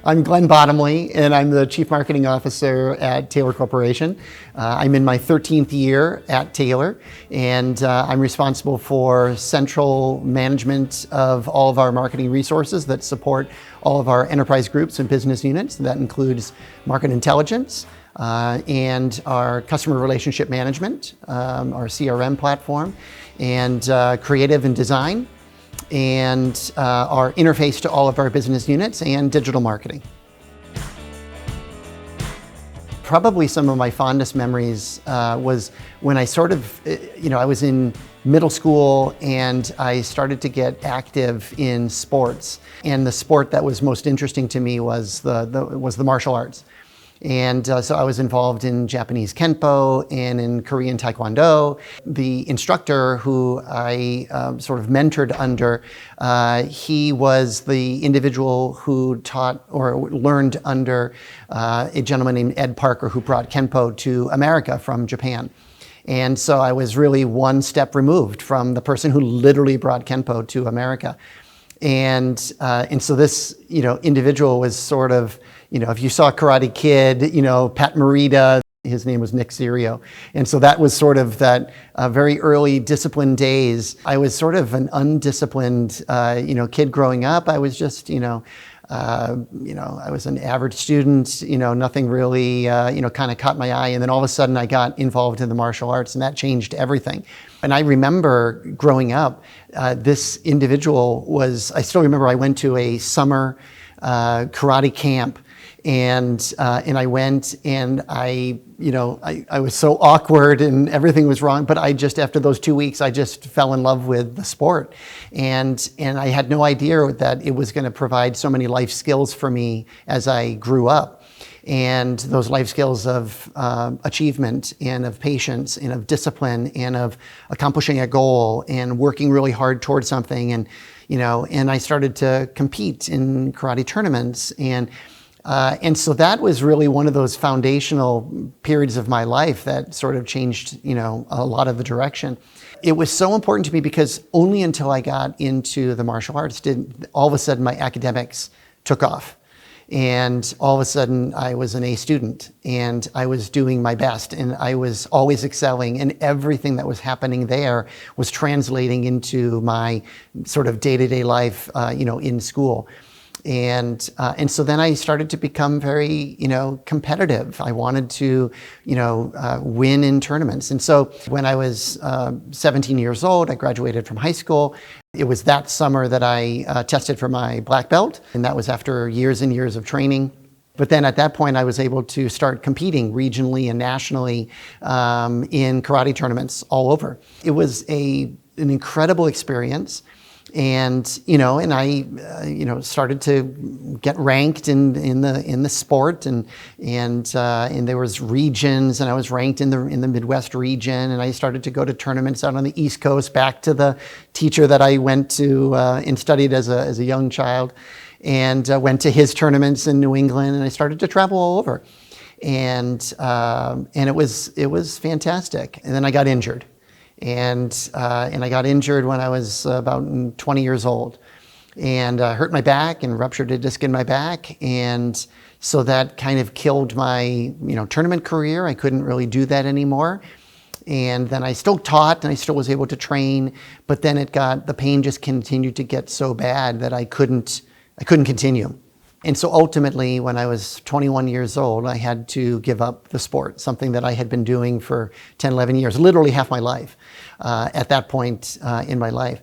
I'm Glenn Bottomley, and I'm the Chief Marketing Officer at Taylor Corporation. I'm in my 13th year at Taylor, and I'm responsible for central management of all of our marketing resources that support all of our enterprise groups and business units. That includes market intelligence, and our customer relationship management, our CRM platform, and creative and design, and our interface to all of our business units and digital marketing. Probably some of my fondest memories was when I I was in middle school and I started to get active in sports. And the sport that was most interesting to me was the martial arts. And so I was involved in Japanese Kenpo and in Korean Taekwondo. The instructor who I sort of mentored under, he was the individual who taught or learned under a gentleman named Ed Parker, who brought Kenpo to America from Japan. And so I was really one step removed from the person who literally brought Kenpo to America. And so this, individual was sort of, if you saw Karate Kid, Pat Morita, his name was Nick Serio. And so that was sort of that very early discipline days. I was sort of an undisciplined, kid growing up. I was just, I was an average student, nothing really, kind of caught my eye. And then all of a sudden I got involved in the martial arts, and that changed everything. And I remember growing up, this individual I still remember I went to a summer karate camp, and I went, and I was so awkward and everything was wrong, but after those 2 weeks, I just fell in love with the sport. And I had no idea that it was going to provide so many life skills for me as I grew up. And those life skills of achievement and of patience and of discipline and of accomplishing a goal and working really hard towards something. And I started to compete in karate tournaments. And so that was really one of those foundational periods of my life that sort of changed, a lot of the direction. It was so important to me because only until I got into the martial arts did all of a sudden my academics took off. And all of a sudden I was an A student, and I was doing my best, and I was always excelling, and everything that was happening there was translating into my sort of day-to-day life, in school. And so then I started to become very, competitive. I wanted to, win in tournaments. And so when I was 17 years old, I graduated from high school. It was that summer that I tested for my black belt, and that was after years and years of training. But then at that point, I was able to start competing regionally and nationally in karate tournaments all over. It was an incredible experience. And I started to get ranked in the sport, and there was regions, and I was ranked in the Midwest region, and I started to go to tournaments out on the East Coast, back to the teacher that I went to and studied as a young child, and went to his tournaments in New England, and I started to travel all over, and it was fantastic. And then I got injured. And I got injured when I was about 20 years old, and hurt my back and ruptured a disc in my back. And so that kind of killed my, tournament career. I couldn't really do that anymore. And then I still taught, and I still was able to train, but then the pain just continued to get so bad that I couldn't continue. And so ultimately, when I was 21 years old, I had to give up the sport, something that I had been doing for 10, 11 years, literally half my life at that point in my life.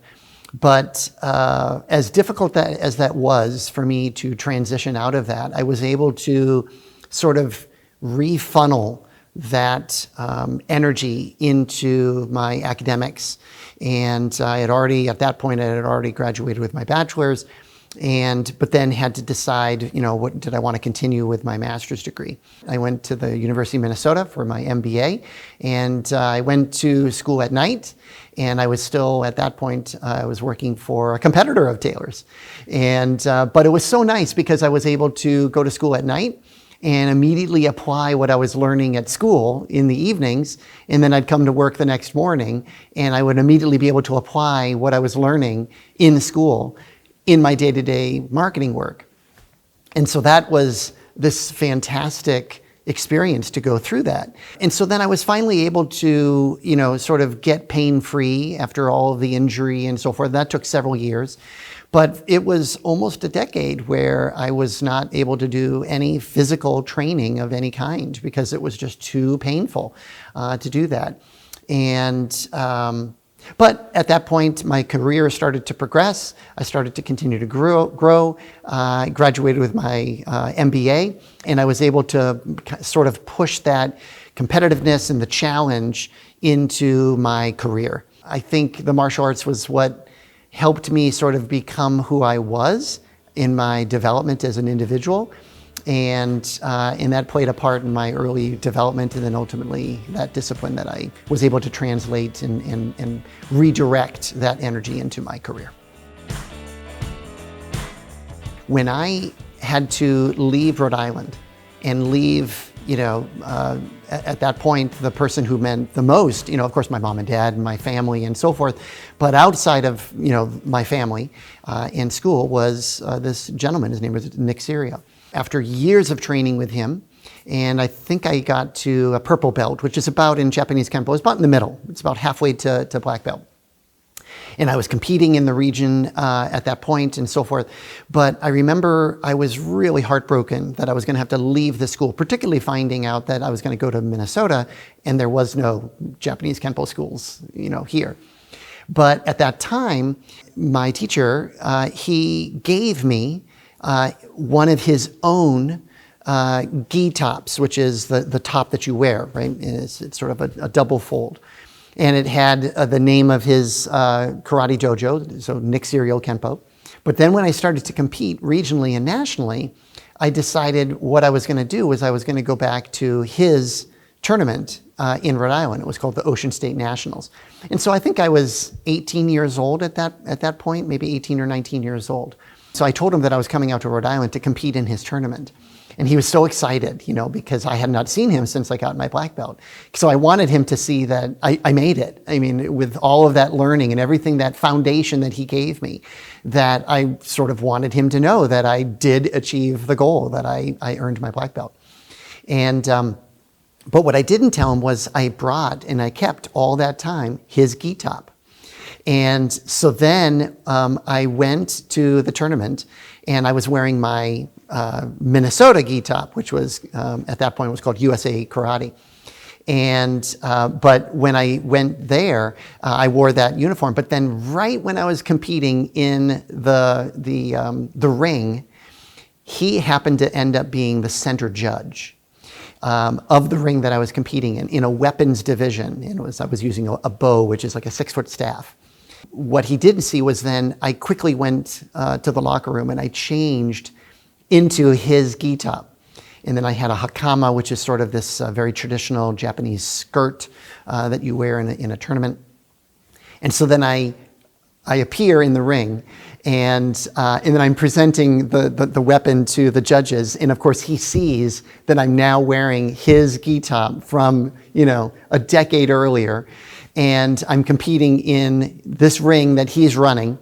But as difficult as that was for me to transition out of that, I was able to sort of refunnel that energy into my academics. And at that point, I had already graduated with my bachelor's. But then had to decide, what did I want to continue with my master's degree. I went to the University of Minnesota for my MBA, and I went to school at night, and I was still, at that point, I was working for a competitor of Taylor's. But it was so nice because I was able to go to school at night and immediately apply what I was learning at school in the evenings, and then I'd come to work the next morning, and I would immediately be able to apply what I was learning in school in my day-to-day marketing work. And so that was this fantastic experience to go through that. And so then I was finally able to, sort of get pain-free after all of the injury and so forth. That took several years. But it was almost a decade where I was not able to do any physical training of any kind because it was just too painful to do that. But at that point, my career started to progress. I started to continue to grow. I graduated with my MBA, and I was able to sort of push that competitiveness and the challenge into my career. I think the martial arts was what helped me sort of become who I was in my development as an individual. And that played a part in my early development, and then ultimately that discipline that I was able to translate and redirect that energy into my career. When I had to leave Rhode Island and leave, at that point, the person who meant the most, of course, my mom and dad and my family and so forth, but outside of, my family in school was this gentleman. His name was Nick Serio. After years of training with him, and I think I got to a purple belt, which is about, in Japanese Kempo, it's about in the middle. It's about halfway to black belt. And I was competing in the region at that point and so forth. But I remember I was really heartbroken that I was going to have to leave the school, particularly finding out that I was going to go to Minnesota and there was no Japanese Kempo schools, here. But at that time, my teacher, he gave me one of his own gi tops, which is the top that you wear, right? It's sort of a double fold. And it had the name of his karate dojo, so Nick Serio Kenpo. But then when I started to compete regionally and nationally, I decided what I was going to do was I was going to go back to his tournament in Rhode Island. It was called the Ocean State Nationals. And so I think I was 18 years old at that point, maybe 18 or 19 years old. So I told him that I was coming out to Rhode Island to compete in his tournament. And he was so excited, because I had not seen him since I got my black belt. So I wanted him to see that I made it. I mean, with all of that learning and everything, that foundation that he gave me, that I sort of wanted him to know that I did achieve the goal, that I earned my black belt. And, but what I didn't tell him was I brought and I kept all that time his gi top. And so then I went to the tournament and I was wearing my Minnesota gi top, which was at that point was called USA Karate. And but when I went there, I wore that uniform. But then right when I was competing in the ring, he happened to end up being the center judge of the ring that I was competing in a weapons division. And I was using a bow, which is like a 6-foot staff. What he didn't see was then I quickly went to the locker room and I changed into his gi top. And then I had a hakama, which is sort of this very traditional Japanese skirt that you wear in a tournament. And so then I appear in the ring and then I'm presenting the weapon to the judges. And of course he sees that I'm now wearing his gi top from, a decade earlier. And I'm competing in this ring that he's running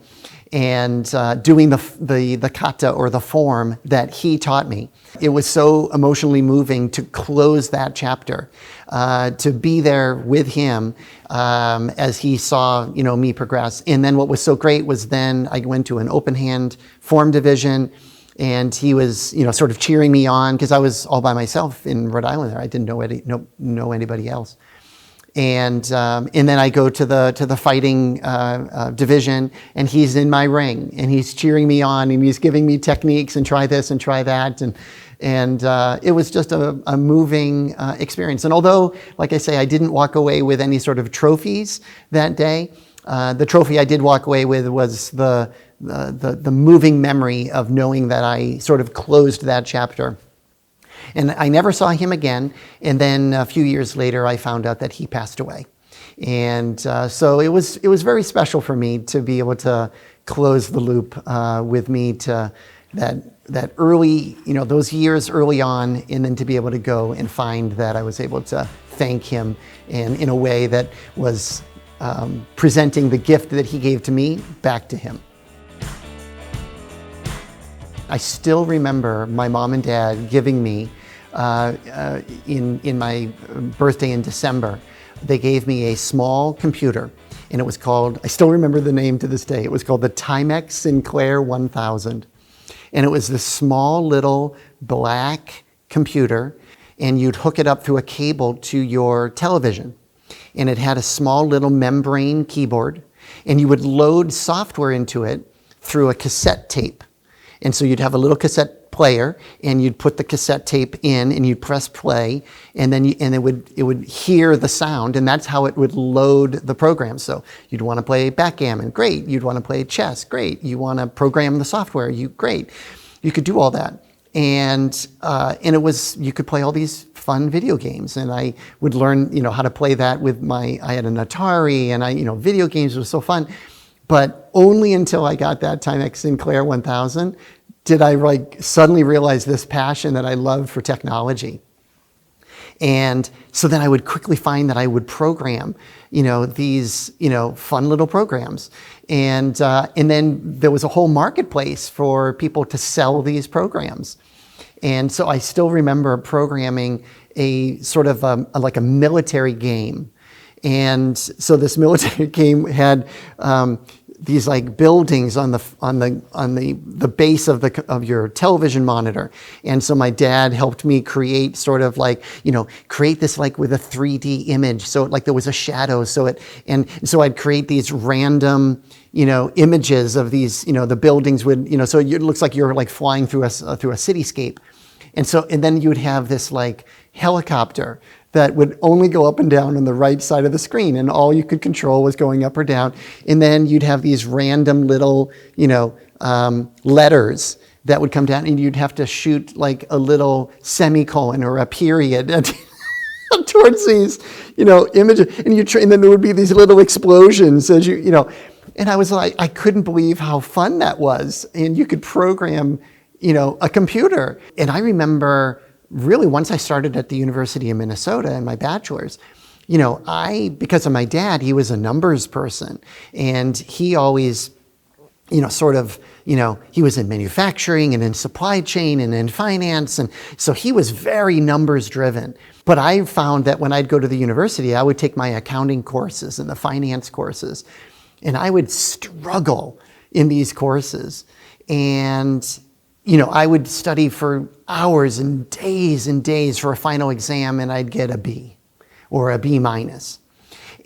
and doing the kata or the form that he taught me. It was so emotionally moving to close that chapter, to be there with him as he saw, me progress. And then what was so great was then I went to an open hand form division and he was, sort of cheering me on because I was all by myself in Rhode Island there. I didn't know anybody else. And then I go to the fighting division, and he's in my ring, and he's cheering me on, and he's giving me techniques, and try this and try that, and it was just a moving experience. And although, like I say, I didn't walk away with any sort of trophies that day, the trophy I did walk away with was the moving memory of knowing that I sort of closed that chapter. And I never saw him again. And then a few years later, I found out that he passed away. And so it was very special for me to be able to close the loop with me to that early, those years early on, and then to be able to go and find that I was able to thank him in a way that was presenting the gift that he gave to me back to him. I still remember my mom and dad giving me, in my birthday in December, they gave me a small computer, and it was called, I still remember the name to this day, it was called the Timex Sinclair 1000. And it was this small little black computer, and you'd hook it up through a cable to your television. And it had a small little membrane keyboard, and you would load software into it through a cassette tape. And so you'd have a little cassette player, and you'd put the cassette tape in, and you'd press play, and then it would hear the sound, and that's how it would load the program. So you'd want to play backgammon, great. You'd want to play chess, great. You want to program the software, great. You could do all that, and it was, you could play all these fun video games, and I would learn, how to play that with I had an Atari, and video games was so fun. But only until I got that Timex Sinclair 1000 did I suddenly realize this passion that I love for technology. And so then I would quickly find that I would program, these, fun little programs. And then there was a whole marketplace for people to sell these programs. And so I still remember programming a sort of like a military game. And so this military game had these buildings on the base of your television monitor. And so my dad helped me create sort of create this with a 3D image. So there was a shadow. So I'd create these random images of these, the buildings would, so it looks like you're flying through a cityscape. And then you would have this helicopter that would only go up and down on the right side of the screen, and all you could control was going up or down. And then you'd have these random little, letters that would come down, and you'd have to shoot a little semicolon or a period towards these, images. And then there would be these little explosions as and I was I couldn't believe how fun that was. And you could program, a computer. And I remember really once I started at the University of Minnesota in my bachelor's, because of my dad, he was a numbers person, and he always, he was in manufacturing and in supply chain and in finance. And so he was very numbers driven. But I found that when I'd go to the university, I would take my accounting courses and the finance courses, and I would struggle in these courses. And I would study for hours and days for a final exam, and I'd get a B or a B minus.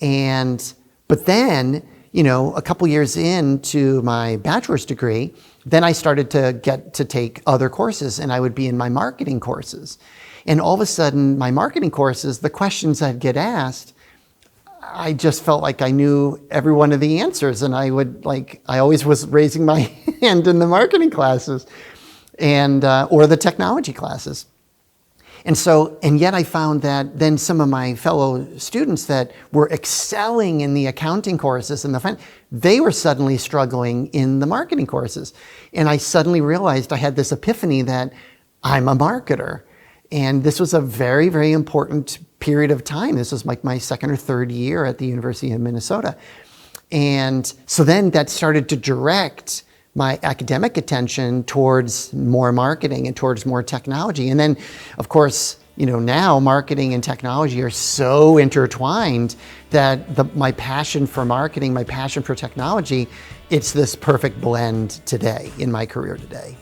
But then, a couple years into my bachelor's degree, then I started to get to take other courses, and I would be in my marketing courses. And all of a sudden, my marketing courses, the questions I'd get asked, I just felt like I knew every one of the answers, and I always was raising my hand in the marketing classes. Or the technology classes. And yet I found that then some of my fellow students that were excelling in the accounting courses and they were suddenly struggling in the marketing courses. And I suddenly realized I had this epiphany that I'm a marketer. And this was a very, very important period of time. This was my second or third year at the University of Minnesota. And so then that started to direct my academic attention towards more marketing and towards more technology. And then, of course, now marketing and technology are so intertwined that my passion for marketing, my passion for technology, it's this perfect blend today in my career today.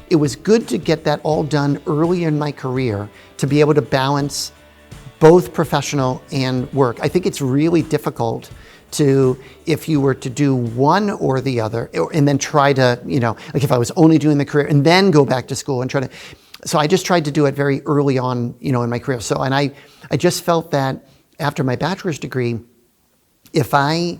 It was good to get that all done early in my career to be able to balance both professional and work. I think it's really difficult if you were to do one or the other, and then try to, if I was only doing the career and then go back to school and try to, so I just tried to do it very early on, in my career. So, and I just felt that after my bachelor's degree, if I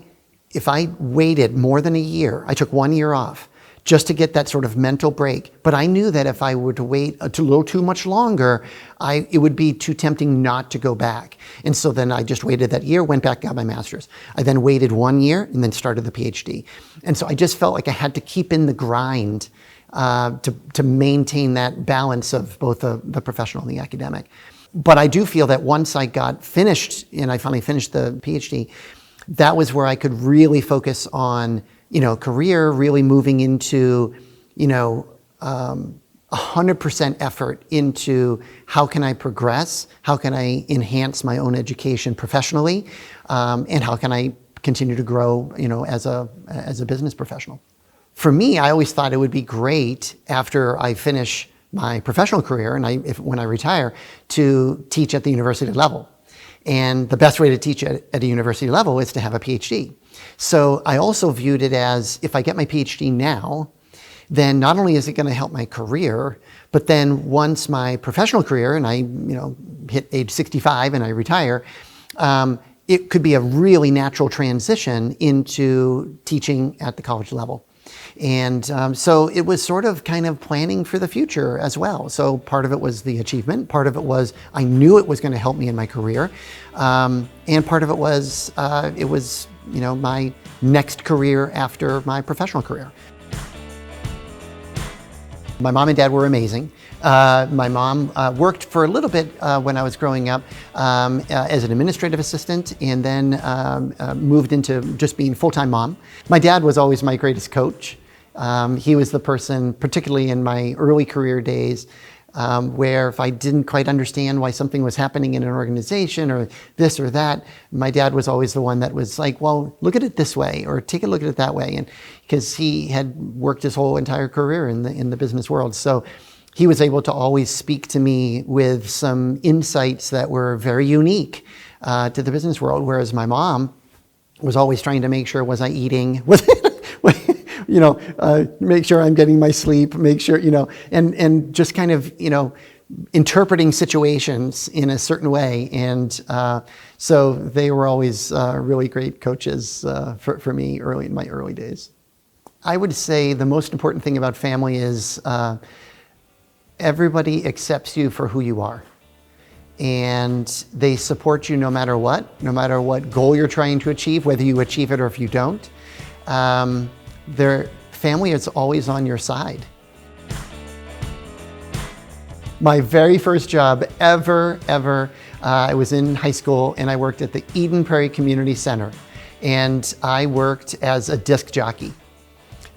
waited more than a year, I took 1 year off just to get that sort of mental break. But I knew that if I were to wait a little too much longer, it would be too tempting not to go back. And so then I just waited that year, went back, got my master's. I then waited 1 year and then started the PhD. And so I just felt like I had to keep in the grind to maintain that balance of both the professional and the academic. But I do feel that once I got finished and I finally finished the PhD, that was where I could really focus on career, really moving into, 100% effort into how can I progress, how can I enhance my own education professionally, and how can I continue to grow, as a business professional. For me, I always thought it would be great after I finish my professional career and when I retire to teach at the university level. And the best way to teach at a university level is to have a PhD. So I also viewed it as, if I get my PhD now, then not only is it going to help my career, but then once my professional career and I, hit age 65 and I retire, it could be a really natural transition into teaching at the college level. And so it was sort of kind of planning for the future as well. So part of it was the achievement, part of it was I knew it was going to help me in my career, and part of it was my next career after my professional career. My mom and dad were amazing. My mom worked for a little bit when I was growing up as an administrative assistant, and then moved into just being full-time mom. My dad was always my greatest coach. He was the person, particularly in my early career days, where if I didn't quite understand why something was happening in an organization or this or that, my dad was always the one that was like, well, look at it this way or take a look at it that way. And because he had worked his whole entire career in the business world. So he was able to always speak to me with some insights that were very unique to the business world. Whereas my mom was always trying to make sure, was I eating? Make sure I'm getting my sleep, make sure, and just kind of, interpreting situations in a certain way. And so they were always really great coaches for me in my early days. I would say the most important thing about family is everybody accepts you for who you are. And they support you no matter what goal you're trying to achieve, whether you achieve it or if you don't. Their family is always on your side. My very first job ever, I was in high school and I worked at the Eden Prairie Community Center. And I worked as a disc jockey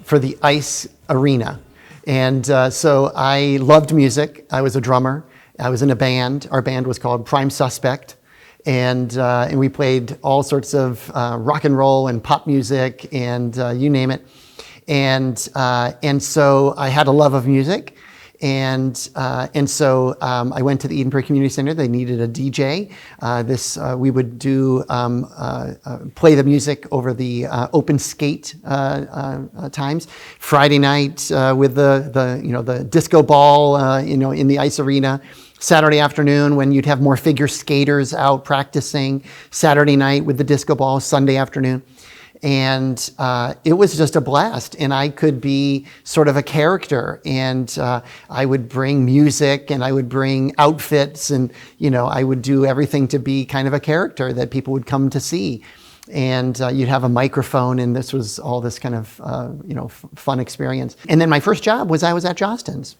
for the ice arena. And so I loved music. I was a drummer. I was in a band. Our band was called Prime Suspect. And we played all sorts of rock and roll and pop music and you name it. And so I had a love of music. And so I went to the Eden Prairie Community Center. They needed a DJ. We would do play the music over the open skate times. Friday night with the disco ball in the ice arena. Saturday afternoon when you'd have more figure skaters out practicing. Saturday night with the disco ball. Sunday afternoon. And it was just a blast. And I could be sort of a character. And I would bring music and I would bring outfits and, I would do everything to be kind of a character that people would come to see. And you'd have a microphone and this was all this kind of, fun experience. And then my first job was I was at Jostens.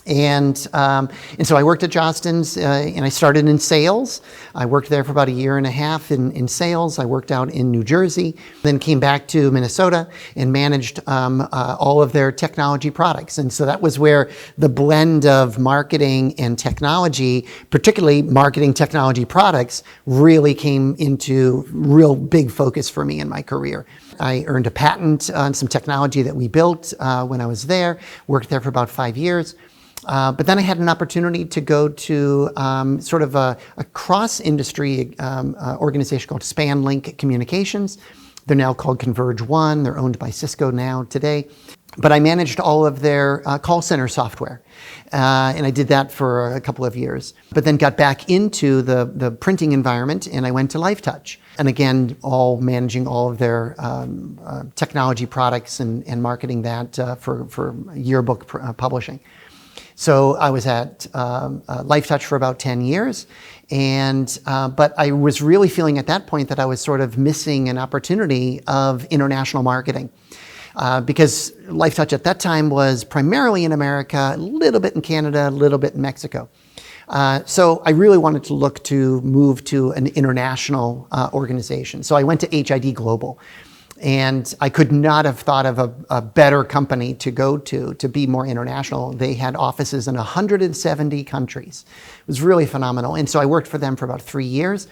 And so I worked at Jostens and I started in sales. I worked there for about a year and a half in sales. I worked out in New Jersey, then came back to Minnesota and managed all of their technology products. And so that was where the blend of marketing and technology, particularly marketing technology products, really came into real big focus for me in my career. I earned a patent on some technology that we built when I was there, worked there for about 5 years. But then I had an opportunity to go to sort of a cross-industry organization called SpanLink Communications. They're now called Converge One. They're owned by Cisco now today. But I managed all of their call center software. And I did that for a couple of years. But then got back into the printing environment and I went to LifeTouch. And again, managing all of their technology products and marketing that for yearbook publishing. So I was at LifeTouch for about 10 years, but I was really feeling at that point that I was sort of missing an opportunity of international marketing. Because LifeTouch at that time was primarily in America, a little bit in Canada, a little bit in Mexico. So I really wanted to move to an international organization. So I went to HID Global. And I could not have thought of a better company to go to be more international. They had offices in 170 countries. It was really phenomenal. And so I worked for them for about 3 years.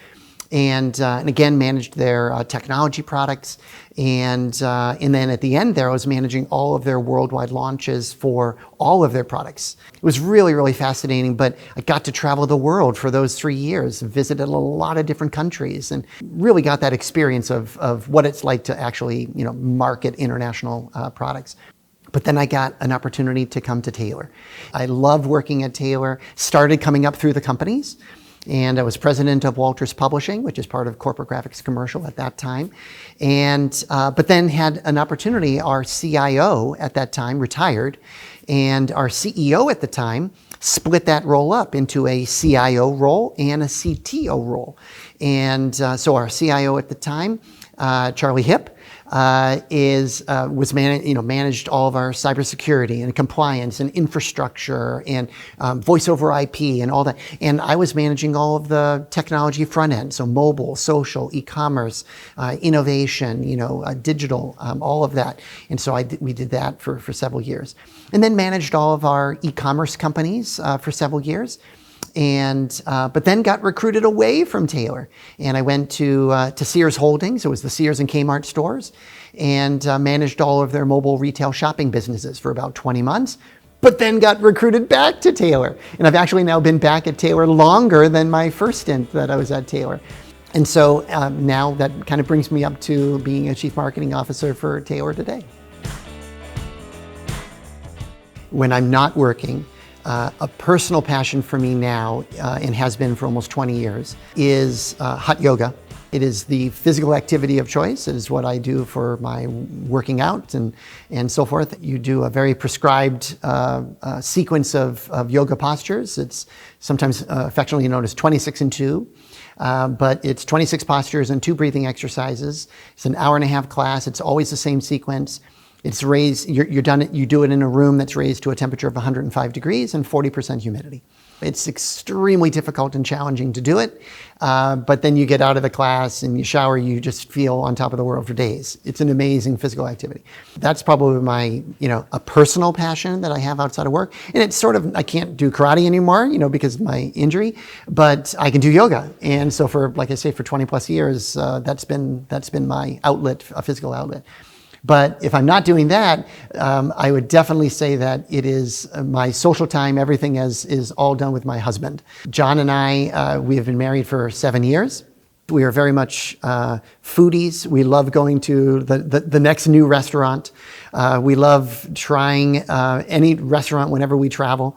And again, managed their technology products. And then at the end there, I was managing all of their worldwide launches for all of their products. It was really, really fascinating, but I got to travel the world for those 3 years, visited a lot of different countries, and really got that experience of what it's like to actually, market international products. But then I got an opportunity to come to Taylor. I loved working at Taylor, started coming up through the companies. And I was president of Walters Publishing, which is part of Corporate Graphics Commercial at that time. But then had an opportunity. Our CIO at that time retired, and our CEO at the time split that role up into a CIO role and a CTO role. And so our CIO at the time, Charlie Hipp, managed all of our cybersecurity and compliance and infrastructure and voice over IP and all that. And I was managing all of the technology front end, so mobile, social, e-commerce, innovation, digital, all of that. And so we did that for several years, and then managed all of our e-commerce companies for several years. But then got recruited away from Taylor, and I went to Sears Holdings. It was the Sears and Kmart stores, and managed all of their mobile retail shopping businesses for about 20 months. But then got recruited back to Taylor, and I've actually now been back at Taylor longer than my first stint that I was at Taylor. And so now that kind of brings me up to being a chief marketing officer for Taylor today. When I'm not working, a personal passion for me now, and has been for almost 20 years, is hot yoga. It is the physical activity of choice. It is what I do for my working out and so forth. You do a very prescribed sequence of yoga postures. It's sometimes affectionately known as 26 and 2. But it's 26 postures and 2 breathing exercises. It's an hour-and-a-half class. It's always the same sequence. It's raised, you do it in a room that's raised to a temperature of 105 degrees and 40% humidity. It's extremely difficult and challenging to do it, but then you get out of the class and you shower, you just feel on top of the world for days. It's an amazing physical activity. That's probably my, a personal passion that I have outside of work. And it's sort of, I can't do karate anymore, because of my injury, but I can do yoga. And so for 20 plus years, that's been my outlet, a physical outlet. But if I'm not doing that, I would definitely say that it is my social time. Everything is all done with my husband. John and I, we have been married for 7 years. We are very much foodies. We love going to the next new restaurant. We love trying any restaurant whenever we travel.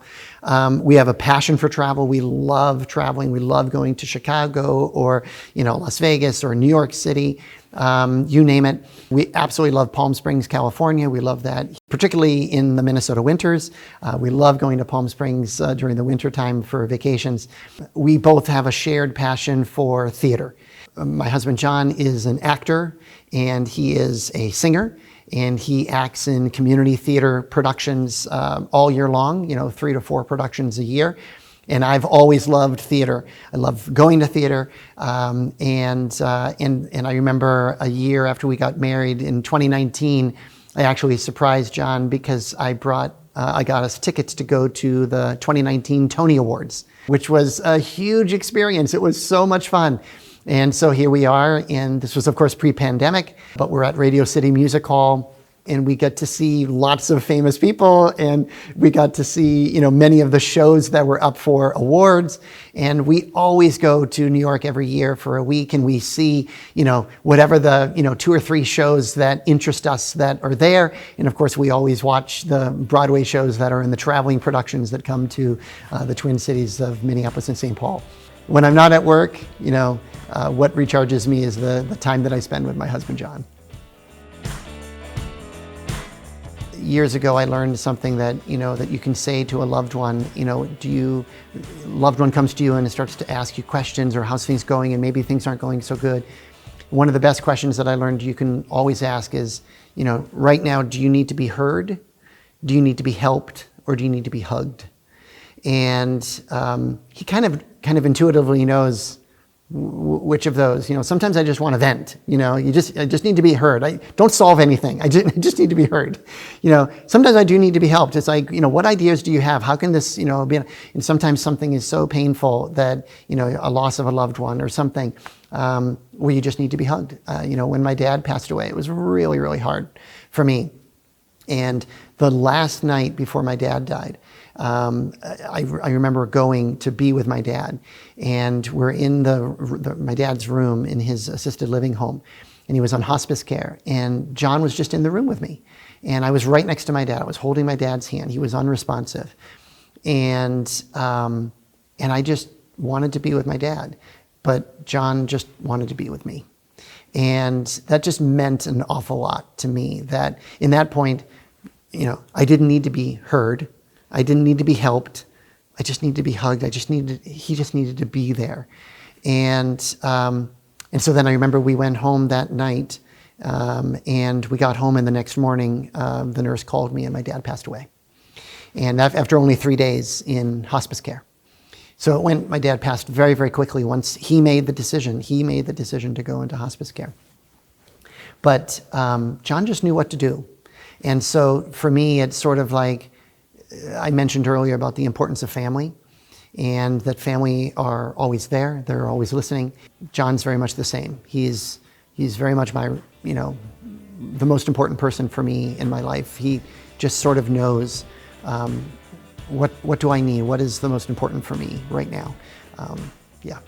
We have a passion for travel. We love traveling. We love going to Chicago or Las Vegas or New York City. You name it. We absolutely love Palm Springs, California. We love that, particularly in the Minnesota winters. We love going to Palm Springs during the winter time for vacations. We both have a shared passion for theater. My husband, John, is an actor, and he is a singer, and he acts in community theater productions all year long, 3 to 4 productions a year. And I've always loved theater. I love going to theater. And I remember a year after we got married in 2019, I actually surprised John because I got us tickets to go to the 2019 Tony Awards, which was a huge experience. It was so much fun. And so here we are, and this was of course pre-pandemic, but we're at Radio City Music Hall. And we get to see lots of famous people, and we got to see, many of the shows that were up for awards. And we always go to New York every year for a week, and we see, whatever the, 2 or 3 shows that interest us that are there. And of course, we always watch the Broadway shows that are in the traveling productions that come to the Twin Cities of Minneapolis and St. Paul. When I'm not at work, what recharges me is the time that I spend with my husband, John. Years ago, I learned something that you can say to a loved one. Loved one comes to you and it starts to ask you questions, or how's things going, and maybe things aren't going so good. One of the best questions that I learned you can always ask is, right now, do you need to be heard? Do you need to be helped? Or do you need to be hugged? And he kind of intuitively knows Which of those? Sometimes I just want to vent. I just need to be heard. I don't solve anything. I just need to be heard. Sometimes I do need to be helped. It's like, what ideas do you have? How can this, be? And sometimes something is so painful that, a loss of a loved one or something, where you just need to be hugged. When my dad passed away, it was really, really hard for me. And the last night before my dad died, I remember going to be with my dad, and we're in my dad's room in his assisted living home, and he was on hospice care, and John was just in the room with me, and I was right next to my dad. I was holding my dad's hand. He was unresponsive, and I just wanted to be with my dad, but John just wanted to be with me, and that just meant an awful lot to me. That in that point, I didn't need to be heard. I didn't need to be helped. I just needed to be hugged. He just needed to be there. And so then I remember we went home that night, and we got home, and the next morning, the nurse called me and my dad passed away. And after only 3 days in hospice care. So my dad passed very, very quickly once he made the decision. He made the decision to go into hospice care. But John just knew what to do. And so for me, it's sort of like, I mentioned earlier about the importance of family, and that family are always there. They're always listening. John's very much the same. He's very much my, the most important person for me in my life. He just sort of knows what do I need? What is the most important for me right now? Yeah.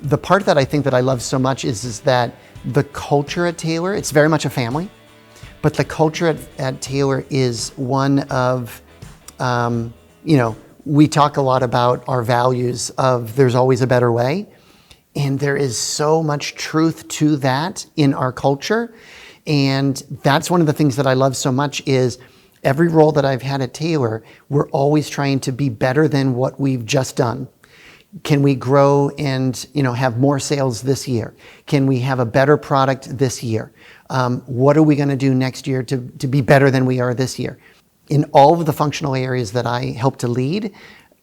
The part that I think that I love so much is that the culture at Taylor, it's very much a family. But the culture at Taylor is one of, we talk a lot about our values of there's always a better way. And there is so much truth to that in our culture. And that's one of the things that I love so much is every role that I've had at Taylor, we're always trying to be better than what we've just done. Can we grow and have more sales this year? Can we have a better product this year? What are we going to do next year to be better than we are this year? In all of the functional areas that I help to lead,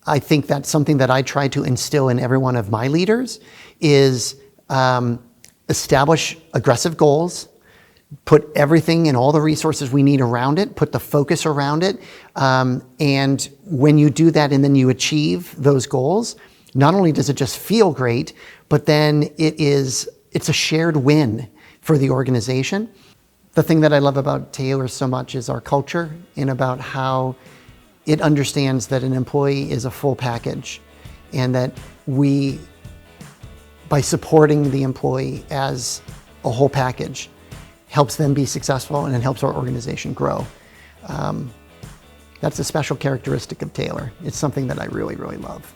I think that's something that I try to instill in every one of my leaders is establish aggressive goals, put everything and all the resources we need around it, put the focus around it, and when you do that and then you achieve those goals, not only does it just feel great, but then it's a shared win for the organization. The thing that I love about Taylor so much is our culture and about how it understands that an employee is a full package, and that we, by supporting the employee as a whole package, helps them be successful and it helps our organization grow. That's a special characteristic of Taylor. It's something that I really, really love.